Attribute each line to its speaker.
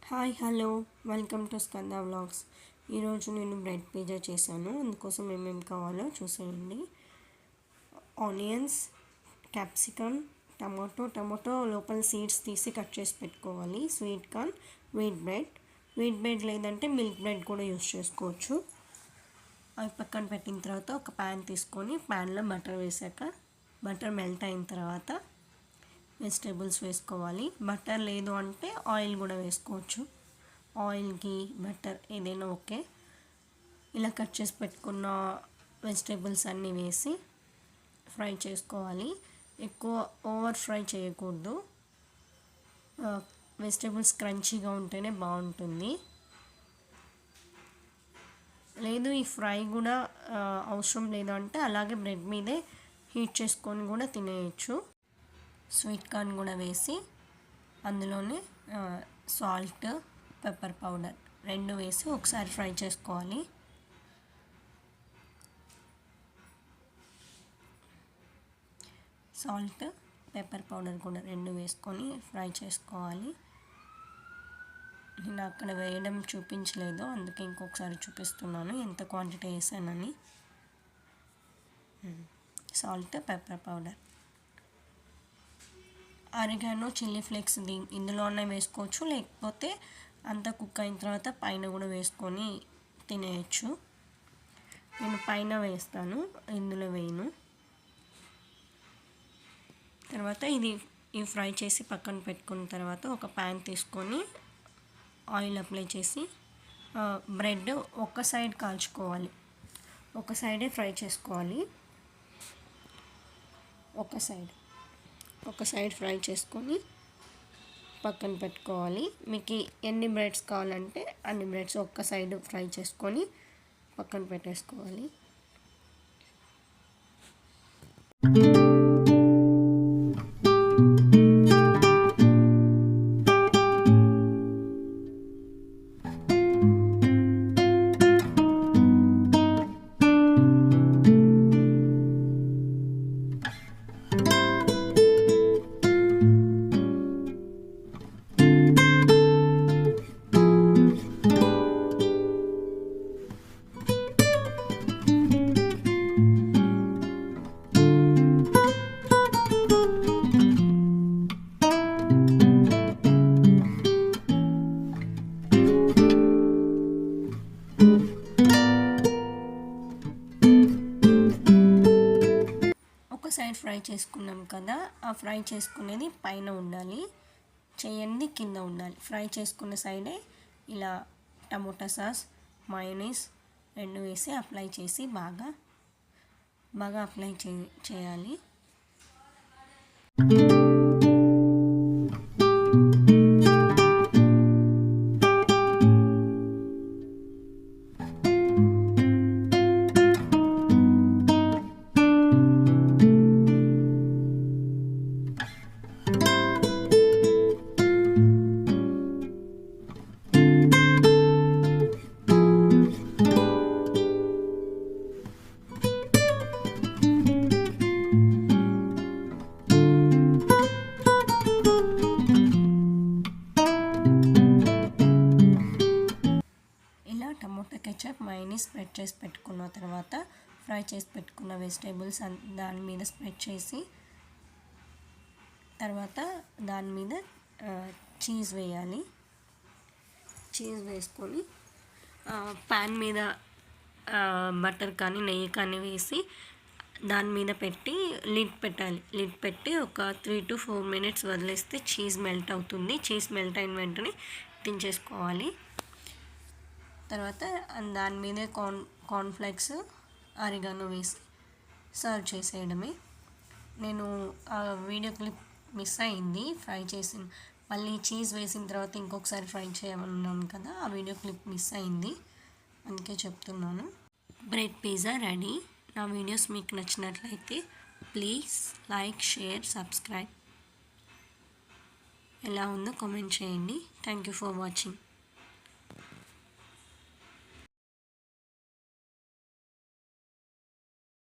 Speaker 1: Hi hello welcome to Skanda vlogs. ఈరోజు నేను bread pizza చేశాను. అందుకోసం ఏమేమి కావాలో చూసేయండి. ఆనియన్స్, క్యాప్సికమ్, టమాటో లోపల సీడ్స్ తీసి కట్ చేసి పెట్టుకోవాలి. స్వీట్ కార్న్, వీట్ బ్రెడ్ లేదంటే మిల్క్ బ్రెడ్ కూడా యూస్ చేసుకోవచ్చు. అవి పక్కన పెట్టిన తర్వాత ఒక ప్యాన్ తీసుకొని ప్యాన్లో బటర్ వేసాక బటర్ మెల్ట్ అయిన తర్వాత వెజిటేబుల్స్ వేసుకోవాలి. బటర్ లేదు అంటే ఆయిల్ కూడా వేసుకోవచ్చు. ఆయిల్, గీ, బటర్ ఏదైనా ఓకే. ఇలా కట్ చేసి పెట్టుకున్న వెజిటేబుల్స్ అన్నీ వేసి ఫ్రై చేసుకోవాలి. ఎక్కువ ఓవర్ ఫ్రై చేయకూడదు. వెజిటేబుల్స్ క్రంచీగా ఉంటేనే బాగుంటుంది. లేదు ఈ ఫ్రై కూడా అవసరం లేదంటే అలాగే బ్రెడ్ మీదే హీట్ చేసుకొని కూడా తినేయచ్చు. స్వీట్ కార్న్ కూడా వేసి అందులోనే సాల్ట్, పెప్పర్ పౌడర్ రెండు వేసి ఒకసారి ఫ్రై చేసుకోవాలి. సాల్ట్, పెప్పర్ పౌడర్ కూడా రెండు వేసుకొని ఫ్రై చేసుకోవాలి. నేను అక్కడ వేయడం చూపించలేదు, అందుకే ఇంకొకసారి చూపిస్తున్నాను ఎంత క్వాంటిటీ వేసానని. Salt, pepper powder, oregano, chilli flakes ఇందులోనే వేసుకోవచ్చు. లేకపోతే అంతా కుక్ అయిన తర్వాత పైన కూడా వేసుకొని తినేయచ్చు. నేను పైన వేస్తాను, ఇందులో వేయను. తర్వాత ఇది ఫ్రై చేసి పక్కన పెట్టుకున్న తర్వాత ఒక ప్యాన్ తీసుకొని ఆయిల్ అప్లై చేసి బ్రెడ్ ఒక సైడ్ కాల్చుకోవాలి. ఒక సైడే ఫ్రై చేసుకోవాలి. ఒక సైడ్ ఫ్రై చేసుకొని పక్కన పెట్టుకోవాలి. మీకు ఎన్ని బ్రెడ్స్ కావాలంటే అన్ని బ్రెడ్స్ ఒక్క సైడ్ ఫ్రై చేసుకొని పక్కన పెట్టేసుకోవాలి. ఒక సైడ్ ఫ్రై చేసుకున్నాం కదా, ఆ ఫ్రై చేసుకునేది పైన ఉండాలి, చేయండి కింద ఉండాలి. ఫ్రై చేసుకున్న సైడే ఇలా టమోటా సాస్, మయోనీస్ రెండు వేసి అప్లై చేసి బాగా అప్లై చేయాలి. టమోటా కెచప్, మయోనీస్ స్ప్రెడ్ చేసి పెట్టుకున్న తర్వాత ఫ్రై చేసి పెట్టుకున్న వెజిటేబుల్స్ దాని మీద స్ప్రెడ్ చేసి తర్వాత దాని మీద చీజ్ వేయాలి. చీజ్ వేసుకొని ప్యాన్ మీద బటర్ కానీ నెయ్యి కానీ వేసి దాని మీద పెట్టి లిడ్ పెట్టాలి. లిడ్ పెట్టి ఒక 3 to 4 minutes వదిలేస్తే చీజ్ మెల్ట్ అవుతుంది. చీజ్ మెల్ట్ అయిన వెంటనే దించేసుకోవాలి. తర్వాత దాని మీదే కార్న్ఫ్లేక్స్, ఆరిగానో వేసి సర్వ్ చేసేయడమే. నేను ఆ వీడియో క్లిప్ మిస్ అయింది ఫ్రై చేసి మళ్ళీ చీజ్ వేసిన తర్వాత ఇంకొకసారి ఫ్రై చేయమన్నాను కదా, ఆ వీడియో క్లిప్ మిస్ అయింది, అందుకే చెప్తున్నాను. Bread pizza ready. నా వీడియోస్ మీకు నచ్చినట్లయితే ప్లీజ్ లైక్, షేర్, సబ్స్క్రైబ్. ఎలా ఉందో కామెంట్ చేయండి. Thank you for watching.